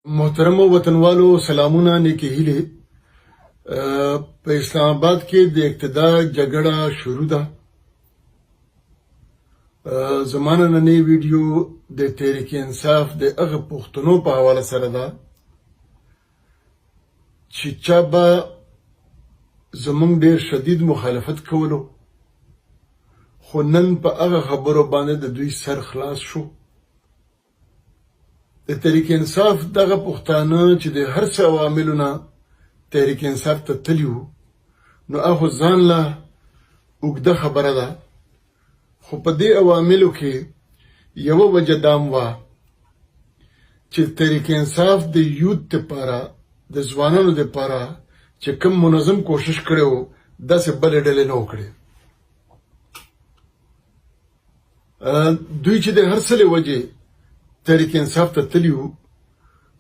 محترم وطنوالو سلامونه نیکی هیله په اسلام آباد کې د اقتدا جګړه شروع ده. زمانه نننی ویډیو د تحریک انصاف د هغه پښتنو په حواله سره ده چې چا به زمونږ ډېر شدید مخالفت کولو، خو نن په هغه خبرو باندې د دوی سر خلاص شو. د تحریک انصاف دغه پښتانه چې د هر څه عواملو نه تحریک انصاف ته تللي وو، نو هغه ځان له اوږده خبره ده، خو په دې عواملو کې یوه وجه دا هم وه چې تحریک انصاف د یوت دپاره، د ځوانانو دپاره چې کوم منظم کوشش کړی و، داسې بلې ډلې نه و کړې. دوی چې د هر څه له وجې تحریک انصاف ته تللي وو،